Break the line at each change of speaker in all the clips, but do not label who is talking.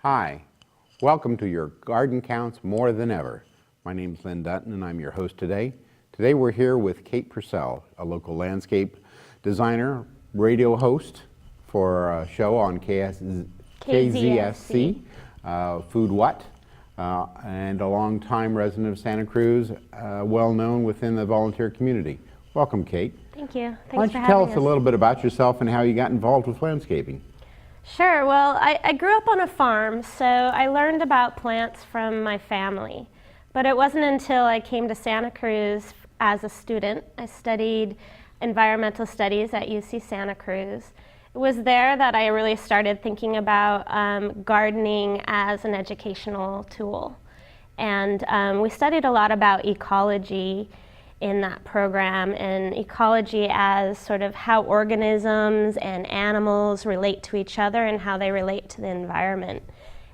Hi, welcome to your Garden Counts More Than Ever. My name is Lynn Dunton and I'm your host today. Today we're here with Kate Purcell, a local landscape designer, radio host for a show on KZSC, Food What, and a long-time resident of Santa Cruz, well known within the volunteer community. Welcome, Kate.
Thank you. Thanks for having us.
Why don't you tell us a little bit about yourself and how you got involved with landscaping?
Sure. Well, I grew up on a farm, so I learned about plants from my family. But it wasn't until I came to Santa Cruz as a student. I studied environmental studies at UC Santa Cruz. It was there that I really started thinking about gardening as an educational tool. And we studied a lot about ecology in that program, and ecology as sort of how organisms and animals relate to each other and how they relate to the environment.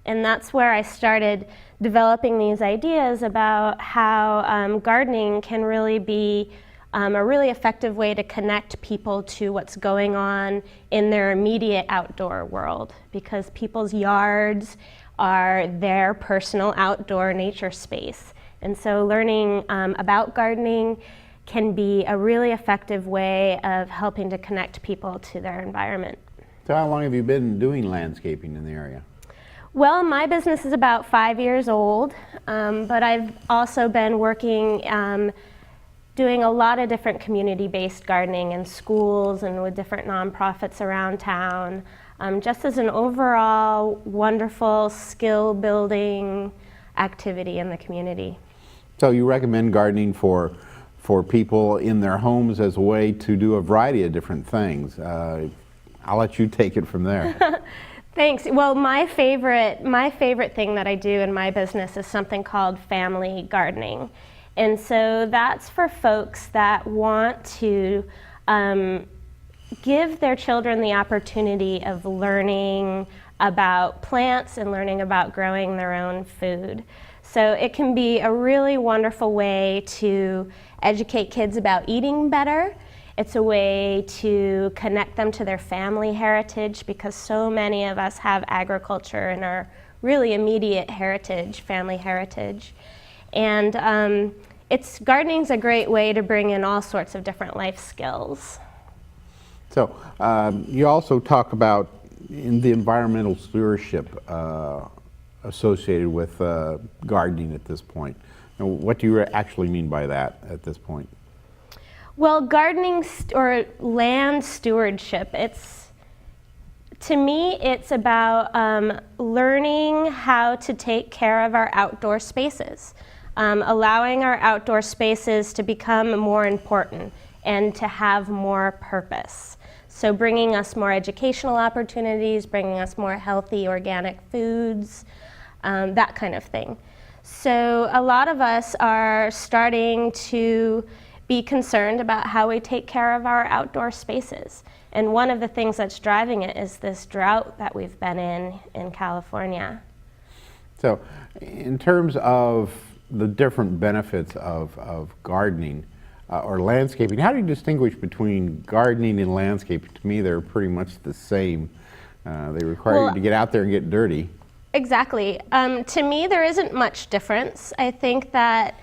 And that's where I started developing these ideas about how gardening can really be a really effective way to connect people to what's going on in their immediate outdoor world, because people's yards are their personal outdoor nature space. And so learning about gardening can be a really effective way of helping to connect people to their environment.
So how long have you been doing landscaping in the area?
Well, my business is about 5 years old, but I've also been working doing a lot of different community-based gardening in schools and with different nonprofits around town, just as an overall wonderful skill-building activity in the community.
So you recommend gardening for people in their homes as a way to do a variety of different things. I'll let you take it from there.
Thanks. Well, my favorite thing that I do in my business is something called family gardening. And so that's for folks that want to give their children the opportunity of learning about plants and learning about growing their own food. So it can be a really wonderful way to educate kids about eating better. It's a way to connect them to their family heritage, because so many of us have agriculture in our really immediate heritage, family heritage. And gardening's a great way to bring in all sorts of different life skills.
So you also talk about in the environmental stewardship associated with gardening at this point. Now, what do you actually mean by that at this point?
Well, gardening or land stewardship, to me, it's about learning how to take care of our outdoor spaces, allowing our outdoor spaces to become more important and to have more purpose. So bringing us more educational opportunities, bringing us more healthy organic foods, that kind of thing. So a lot of us are starting to be concerned about how we take care of our outdoor spaces. And one of the things that's driving it is this drought that we've been in California.
So in terms of the different benefits of gardening or landscaping, how do you distinguish between gardening and landscaping? To me, they're pretty much the same. They require you to get out there and get dirty.
Exactly. To me, there isn't much difference. I think that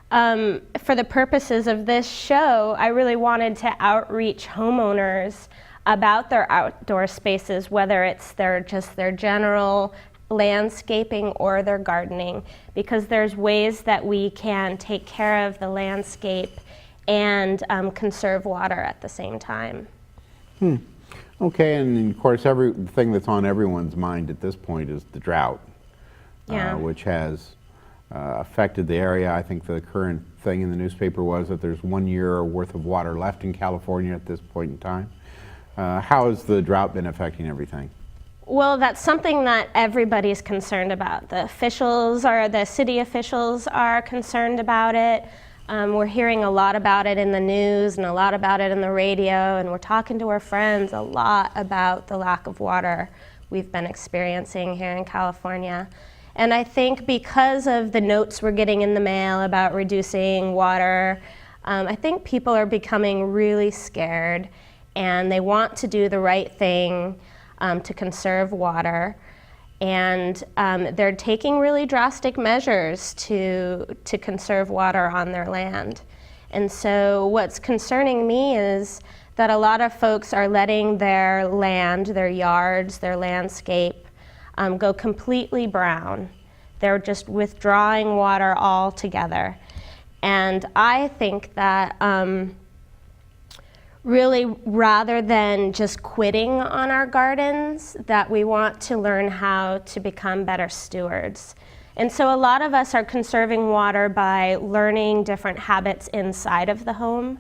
for the purposes of this show, I really wanted to outreach homeowners about their outdoor spaces, whether it's just their general landscaping or their gardening, because there's ways that we can take care of the landscape and conserve water at the same time.
Okay, and of course everything that's on everyone's mind at this point is the drought, which has affected the area. I think the current thing in the newspaper was that there's 1 year worth of water left in California at this point in time. How has the drought been affecting everything?
Well, that's something that everybody's concerned about. The city officials are concerned about it. We're hearing a lot about it in the news and a lot about it in the radio, and we're talking to our friends a lot about the lack of water we've been experiencing here in California. And I think because of the notes we're getting in the mail about reducing water, I think people are becoming really scared, and they want to do the right thing to conserve water. And they're taking really drastic measures to conserve water on their land. And so what's concerning me is that a lot of folks are letting their land, their yards, their landscape go completely brown. They're just withdrawing water altogether. And I think that really, rather than just quitting on our gardens, that we want to learn how to become better stewards. And so a lot of us are conserving water by learning different habits inside of the home.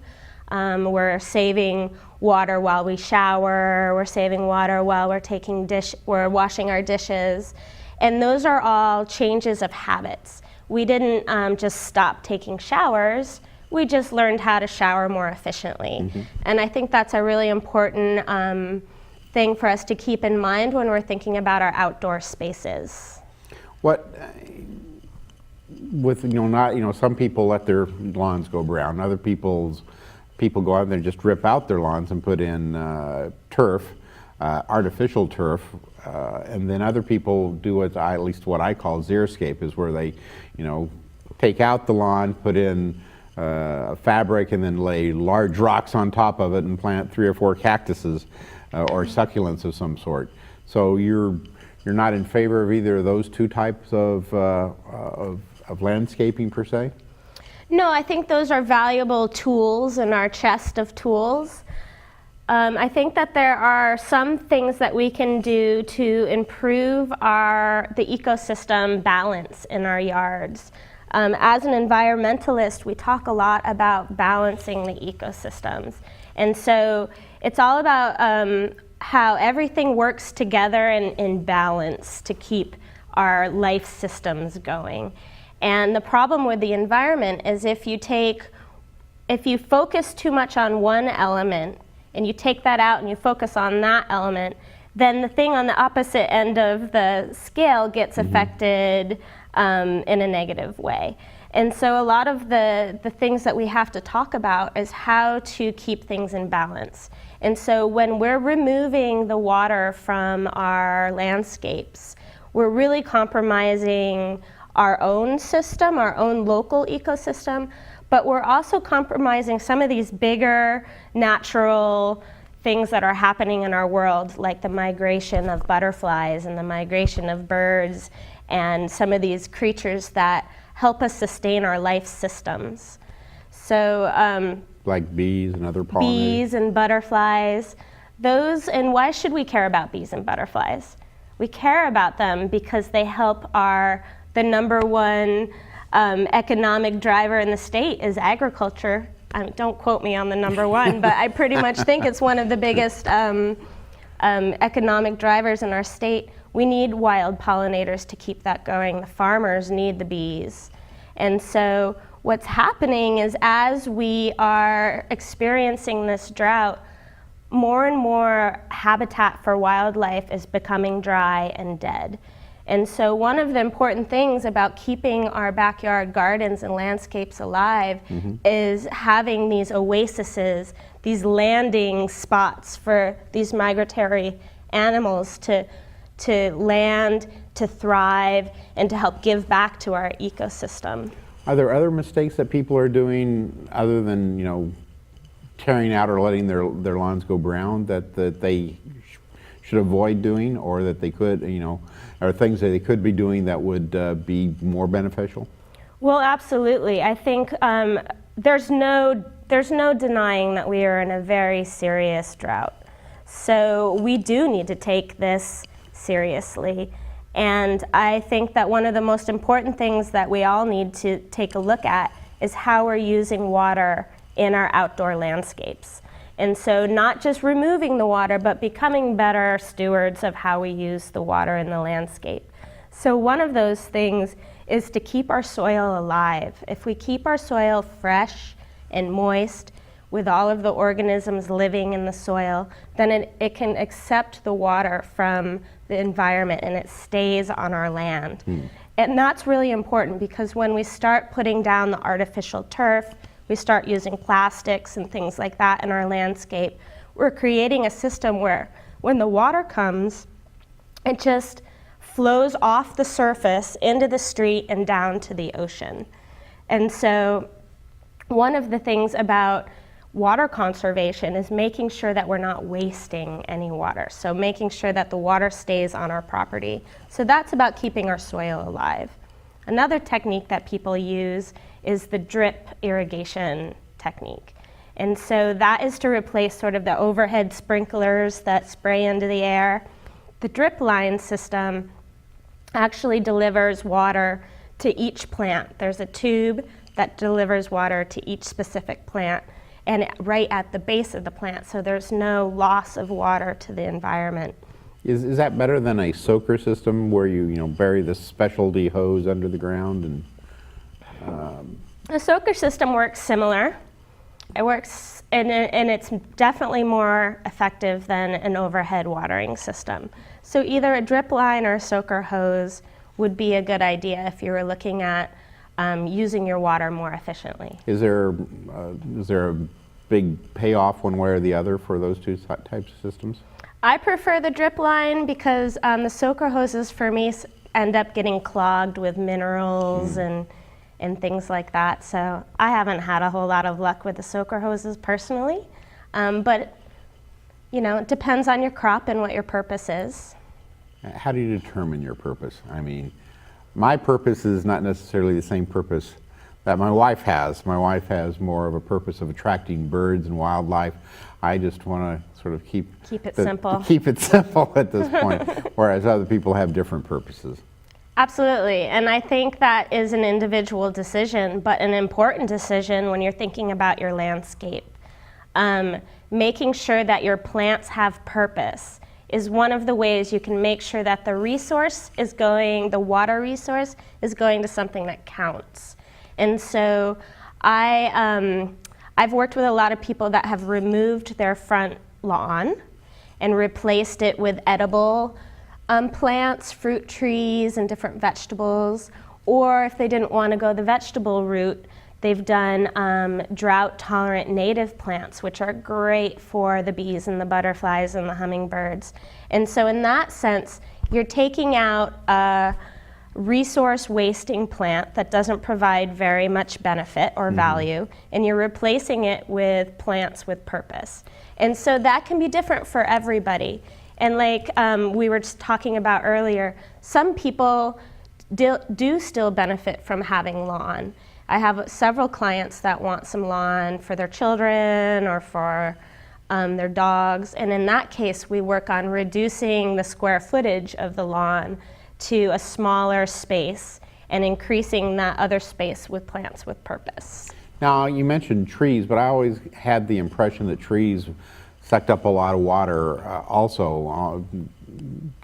We're saving water while we shower, we're saving water while we're washing our dishes. And those are all changes of habits. We didn't just stop taking showers, we just learned how to shower more efficiently. And I think that's a really important thing for us to keep in mind when we're thinking about our outdoor spaces.
What, with, some people let their lawns go brown. Other people go out there and just rip out their lawns and put in turf, artificial turf. And then other people do at least what I call xeriscape, is where they, take out the lawn, put in fabric, and then lay large rocks on top of it and plant 3 or 4 cactuses or succulents of some sort. So you're not in favor of either of those two types of landscaping per se?
No, I think those are valuable tools in our chest of tools. I think that there are some things that we can do to improve the ecosystem balance in our yards. As an environmentalist, we talk a lot about balancing the ecosystems. And so it's all about how everything works together in balance to keep our life systems going. And the problem with the environment is if you focus too much on one element and you take that out and you focus on that element, then the thing on the opposite end of the scale gets affected in a negative way. And so a lot of the things that we have to talk about is how to keep things in balance. And so when we're removing the water from our landscapes, we're really compromising our own system, our own local ecosystem, but we're also compromising some of these bigger natural things that are happening in our world, like the migration of butterflies and the migration of birds and some of these creatures that help us sustain our life systems. So
like bees and other pollinators?
Bees and butterflies. And why should we care about bees and butterflies? We care about them because they help the number one economic driver in the state is agriculture. Don't quote me on the number one, but I pretty much think it's one of the biggest economic drivers in our state. We need wild pollinators to keep that going. The farmers need the bees. And so what's happening is, as we are experiencing this drought, more and more habitat for wildlife is becoming dry and dead. And so one of the important things about keeping our backyard gardens and landscapes alive is having these oases, these landing spots for these migratory animals to land, to thrive, and to help give back to our ecosystem.
Are there other mistakes that people are doing other than, tearing out or letting their lawns go brown that they should avoid doing, or that they could, or things that they could be doing that would be more beneficial?
Well, absolutely. I think there's no denying that we are in a very serious drought. So we do need to take this seriously. And I think that one of the most important things that we all need to take a look at is how we're using water in our outdoor landscapes. And so not just removing the water, but becoming better stewards of how we use the water in the landscape. So one of those things is to keep our soil alive. If we keep our soil fresh and moist with all of the organisms living in the soil, then it can accept the water from the environment and it stays on our land. And that's really important, because when we start putting down the artificial turf, we start using plastics and things like that in our landscape, we're creating a system where when the water comes, it just flows off the surface into the street and down to the ocean. And so one of the things about water conservation is making sure that we're not wasting any water. So making sure that the water stays on our property. So that's about keeping our soil alive. Another technique that people use is the drip irrigation technique. And so that is to replace sort of the overhead sprinklers that spray into the air. The drip line system actually delivers water to each plant. There's a tube that delivers water to each specific plant, and right at the base of the plant, so there's no loss of water to the environment.
Is that better than a soaker system where you bury this specialty hose under the ground? And
the soaker system works similar. It works, and it's definitely more effective than an overhead watering system. So either a drip line or a soaker hose would be a good idea if you were looking at using your water more efficiently.
Is there a big payoff one way or the other for those two types of systems?
I prefer the drip line because the soaker hoses for me end up getting clogged with minerals and things like that. So I haven't had a whole lot of luck with the soaker hoses personally, but it depends on your crop and what your purpose is.
How do you determine your purpose? I mean, my purpose is not necessarily the same purpose that my wife has. My wife has more of a purpose of attracting birds and wildlife. I just want to sort of keep it
simple.
Keep it simple at this point, whereas other people have different purposes.
Absolutely, and I think that is an individual decision, but an important decision when you're thinking about your landscape. Making sure that your plants have purpose is one of the ways you can make sure that the water resource is going to something that counts. And so I've worked with a lot of people that have removed their front lawn and replaced it with edible plants, fruit trees, and different vegetables. Or if they didn't want to go the vegetable route, they've done drought-tolerant native plants, which are great for the bees and the butterflies and the hummingbirds. And so in that sense, you're taking out a resource-wasting plant that doesn't provide very much benefit or value, and you're replacing it with plants with purpose. And so that can be different for everybody. And like we were just talking about earlier, some people do still benefit from having lawn. I have several clients that want some lawn for their children or for their dogs, and in that case we work on reducing the square footage of the lawn to a smaller space and increasing that other space with plants with purpose.
Now, you mentioned trees, but I always had the impression that trees sucked up a lot of water, also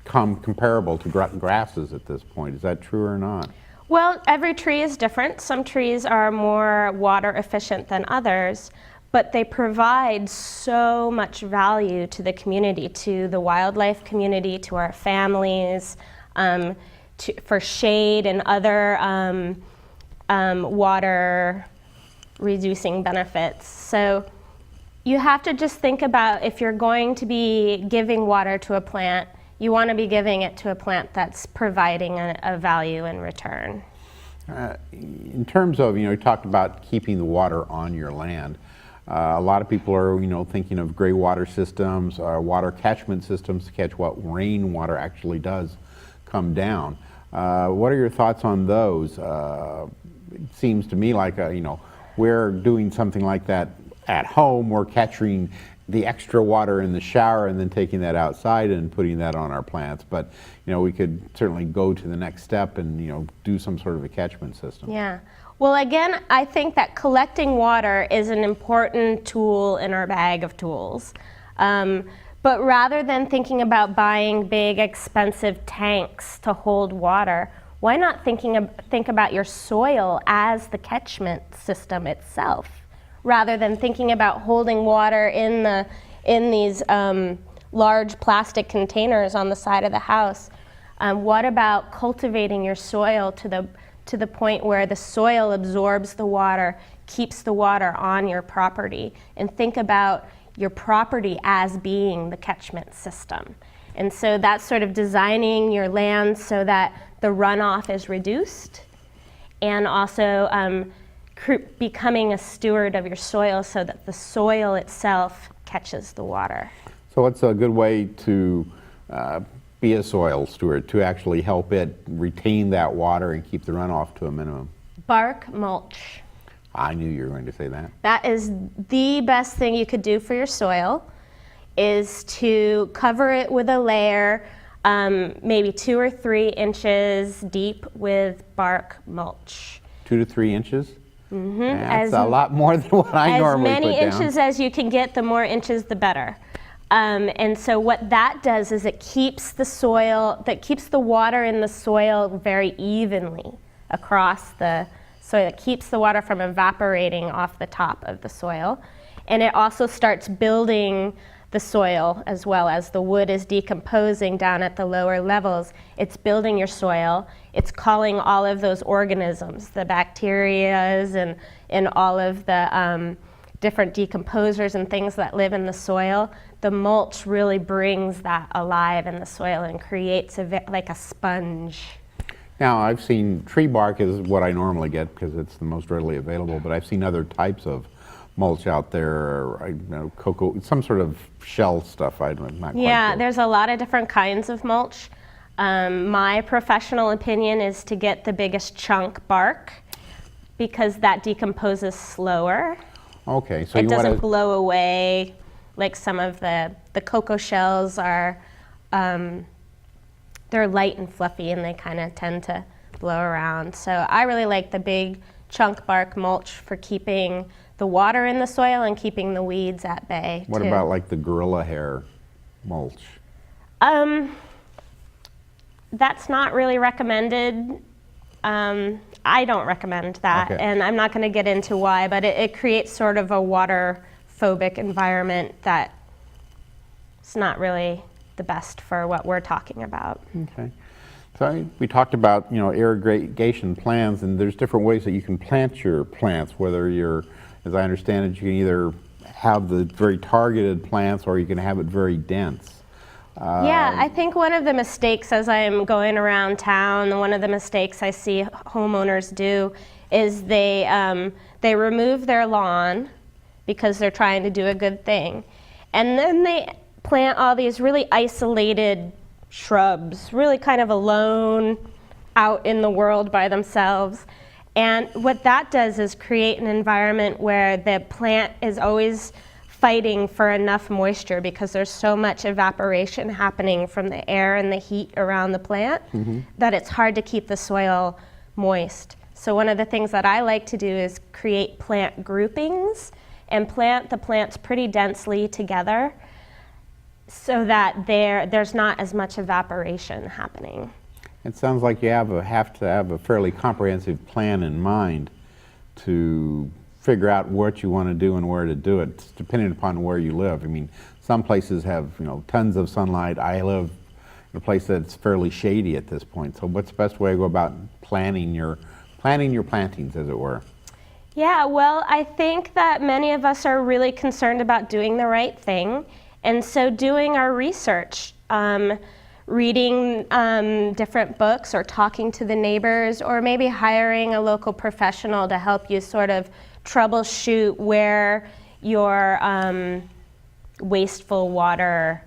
comparable to grasses at this point. Is that true or not?
Well, every tree is different. Some trees are more water efficient than others, but they provide so much value to the community, to the wildlife community, to our families, for shade and other water reducing benefits. So you have to just think about, if you're going to be giving water to a plant, you want to be giving it to a plant that's providing a value in return.
In terms of, you talked about keeping the water on your land. A lot of people are, thinking of gray water systems, water catchment systems to catch what rainwater actually does come down. What are your thoughts on those? It seems to me like, we're doing something like that at home. We're catching the extra water in the shower and then taking that outside and putting that on our plants. But, we could certainly go to the next step and, do some sort of a catchment system.
Yeah. Well, again, I think that collecting water is an important tool in our bag of tools. But rather than thinking about buying big, expensive tanks to hold water, why not think about your soil as the catchment system itself, rather than thinking about holding water in these large plastic containers on the side of the house? What about cultivating your soil to the point where the soil absorbs the water, keeps the water on your property, and think about your property as being the catchment system. And so that's sort of designing your land so that the runoff is reduced, and also becoming a steward of your soil so that the soil itself catches the water.
So what's a good way to be a soil steward, to actually help it retain that water and keep the runoff to a minimum?
Bark mulch.
I knew you were going to say that.
That is the best thing you could do for your soil, is to cover it with a layer, maybe 2 or 3 inches deep with bark mulch.
2 to 3 inches?
Mm-hmm.
That's a lot more than what I normally put down.
As many inches as you can get, the more inches the better. And so what that does is it keeps the water in the soil very evenly across the soil. It keeps the water from evaporating off the top of the soil. And it also starts building the soil as well. As the wood is decomposing down at the lower levels, it's building your soil. It's calling all of those organisms, the bacterias and all of the different decomposers and things that live in the soil. The mulch really brings that alive in the soil and creates like a sponge.
Now, I've seen tree bark is what I normally get because it's the most readily available, but I've seen other types of mulch out there, cocoa, some sort of shell stuff. I'm not quite
Yeah,
sure.
there's a lot of different kinds of mulch. My professional opinion is to get the biggest chunk bark because that decomposes slower.
Okay, so
It
you want
doesn't
to
blow away like some of the cocoa shells are. They're light and fluffy and they kind of tend to blow around. So I really like the big chunk bark mulch for keeping the water in the soil and keeping the weeds at bay.
What
too.
about like the gorilla hair mulch?
That's not really recommended. I don't recommend that,
Okay.
and I'm not going to get into why, but it creates sort of a water-phobic environment that it's not really the best for what we're talking about.
Okay. So we talked about, irrigation plans, and there's different ways that you can plant your plants, whether you're, as I understand it, you can either have the very targeted plants or you can have it very dense.
Yeah, I think one of the mistakes as I'm going around town, one of the mistakes I see homeowners do is they remove their lawn because they're trying to do a good thing. And then they plant all these really isolated shrubs, really kind of alone out in the world by themselves. And what that does is create an environment where the plant is always fighting for enough moisture because there's so much evaporation happening from the air and the heat around the plant that it's hard to keep the soil moist. So one of the things that I like to do is create plant groupings and plant the plants pretty densely together so that there's not as much evaporation happening.
It sounds like you have to have a fairly comprehensive plan in mind to figure out what you want to do and where to do it, depending upon where you live. I mean, some places have tons of sunlight. I live in a place that's fairly shady at this point. So what's the best way to go about planning your plantings, as it were?
Yeah, well, I think that many of us are really concerned about doing the right thing. And so doing our research, reading different books or talking to the neighbors, or maybe hiring a local professional to help you sort of troubleshoot where your wasteful water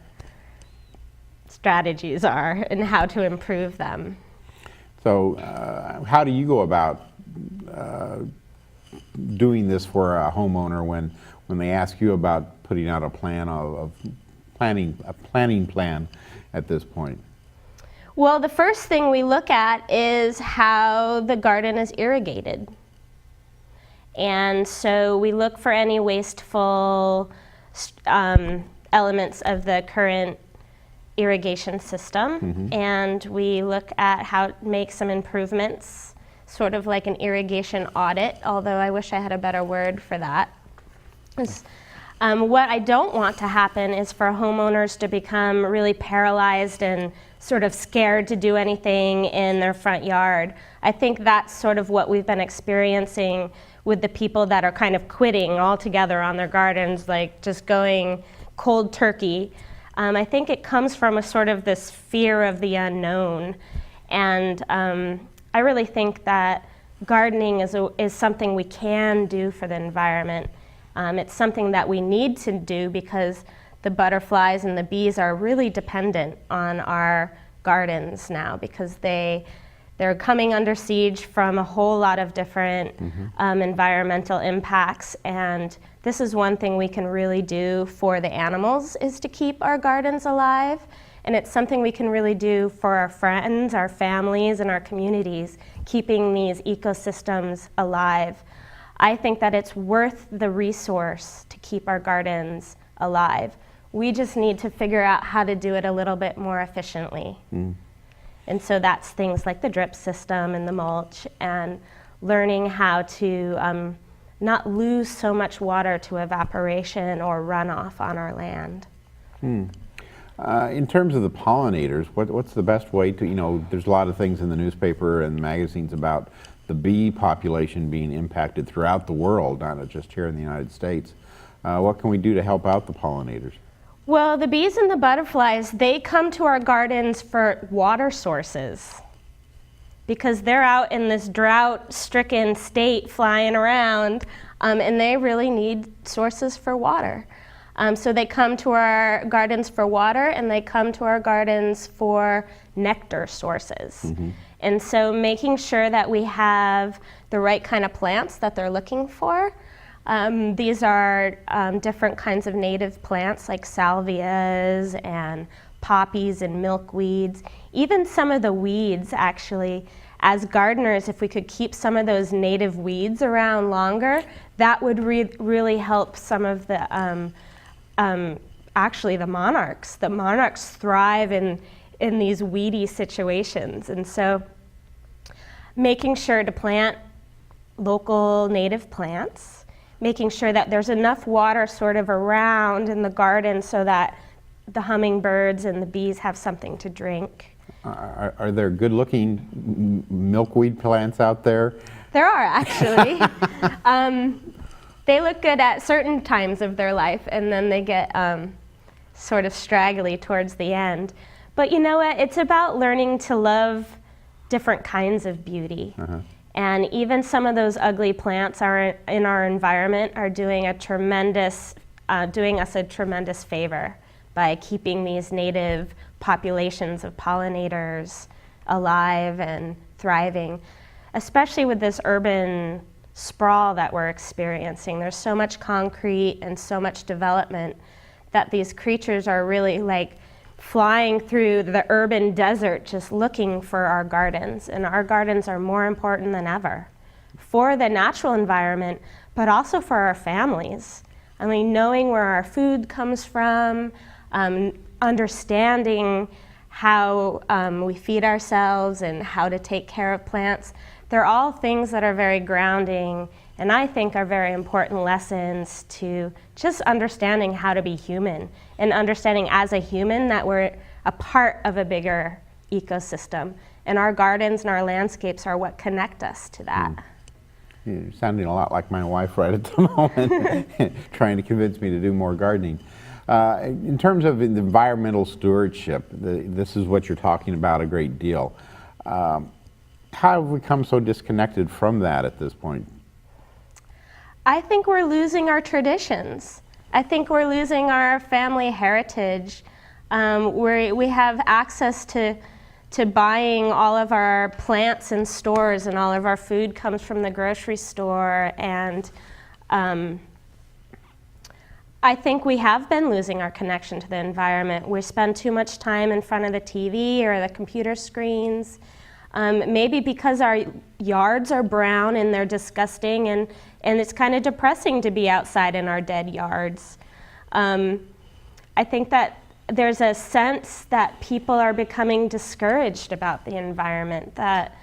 strategies are and how to improve them.
So how do you go about doing this for a homeowner when they ask you about putting out a plan of planning plan at this point?
Well, the first thing we look at is how the garden is irrigated. And so we look for any wasteful elements of the current irrigation system, and we look at how to make some improvements, sort of like an irrigation audit, although I wish I had a better word for that. What I don't want to happen is for homeowners to become really paralyzed and sort of scared to do anything in their front yard. I think that's sort of what we've been experiencing with the people that are kind of quitting altogether on their gardens, like just going cold turkey. I think it comes from a sort of this fear of the unknown. And I really think that gardening is something we can do for the environment. It's something that we need to do because the butterflies and the bees are really dependent on our gardens now, because they're coming under siege from a whole lot of different environmental impacts. And this is one thing we can really do for the animals, is to keep our gardens alive. And it's something we can really do for our friends, our families, and our communities, keeping these ecosystems alive. I think that it's worth the resource to keep our gardens alive. We just need to figure out how to do it a little bit more efficiently. And so that's things like the drip system and the mulch, and learning how to not lose so much water to evaporation or runoff on our land.
In terms of the pollinators, what's the best way to, there's a lot of things in the newspaper and magazines about the bee population being impacted throughout the world, not just here in the United States. What can we do to help out the pollinators?
Well, the bees and the butterflies, they come to our gardens for water sources, because they're out in this drought-stricken state flying around, and they really need sources for water. So they come to our gardens for water, and they come to our gardens for nectar sources. And so making sure that we have the right kind of plants that they're looking for. These are different kinds of native plants like salvias and poppies and milkweeds. Even some of the weeds, actually, as gardeners, if we could keep some of those native weeds around longer, that would really help some of the, actually the monarchs. The monarchs thrive in these weedy situations. And so making sure to plant local native plants, making sure that there's enough water sort of around in the garden so that the hummingbirds and the bees have something to drink.
Are there good-looking milkweed plants out there?
There are, actually. They look good at certain times of their life, and then they get sort of straggly towards the end. But you know what? It's about learning to love different kinds of beauty. And even some of those ugly plants in our environment are doing us a tremendous favor by keeping these native populations of pollinators alive and thriving, especially with this urban sprawl that we're experiencing. There's so much concrete and so much development that these creatures are really like flying through the urban desert just looking for our gardens. And our gardens are more important than ever for the natural environment, but also for our families. I mean, knowing where our food comes from, understanding how we feed ourselves and how to take care of plants, they're all things that are very grounding, and I think are very important lessons to just understanding how to be human, and understanding as a human that we're a part of a bigger ecosystem. And our gardens and our landscapes are what connect us to that.
You're sounding a lot like my wife right at the moment, trying to convince me to do more gardening. In terms of environmental stewardship, this is what you're talking about a great deal. How have we become so disconnected from that at this point?
I think we're losing our traditions. I think we're losing our family heritage. We have access to buying all of our plants in stores, and all of our food comes from the grocery store. And I think we have been losing our connection to the environment. We spend too much time in front of the TV or the computer screens. Maybe because our yards are brown and they're disgusting, and it's kind of depressing to be outside in our dead yards. I think that there's a sense that people are becoming discouraged about the environment, that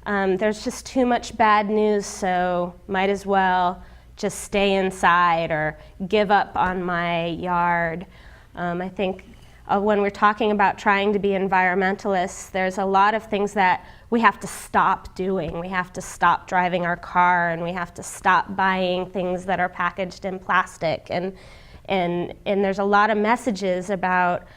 there's just too much bad news, so might as well just stay inside or give up on my yard. I think when we're talking about trying to be environmentalists, there's a lot of things that we have to stop doing. We have to stop driving our car, and we have to stop buying things that are packaged in plastic. And there's a lot of messages about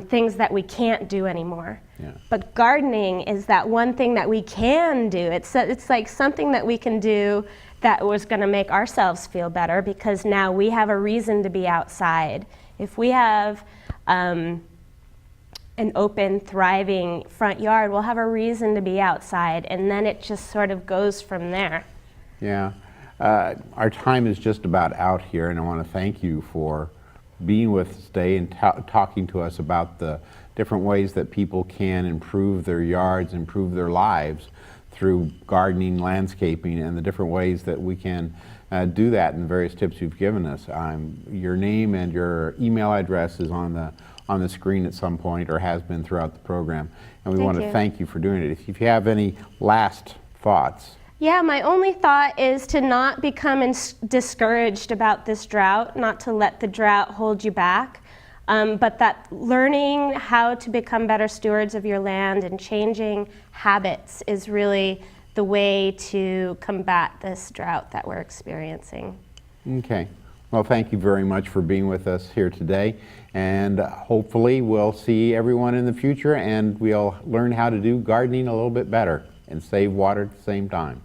things that we can't do anymore.
Yeah.
But gardening is that one thing that we can do. It's like something that we can do that was going to make ourselves feel better, because now we have a reason to be outside. If we have an open, thriving front yard, we'll have a reason to be outside, and then it just sort of goes from there.
Yeah. Our time is just about out here, and I want to thank you for being with us today and talking to us about the different ways that people can improve their yards, improve their lives through gardening, landscaping, and the different ways that we can do that, and the various tips you've given us. Your name and your email address is on the screen at some point, or has been throughout the program, and we want to thank you for doing it. If you have any last thoughts.
Yeah, my only thought is to not become discouraged about this drought, not to let the drought hold you back, but that learning how to become better stewards of your land and changing habits is really the way to combat this drought that we're experiencing.
Okay. Well, thank you very much for being with us here today, and hopefully we'll see everyone in the future, and we'll learn how to do gardening a little bit better and save water at the same time.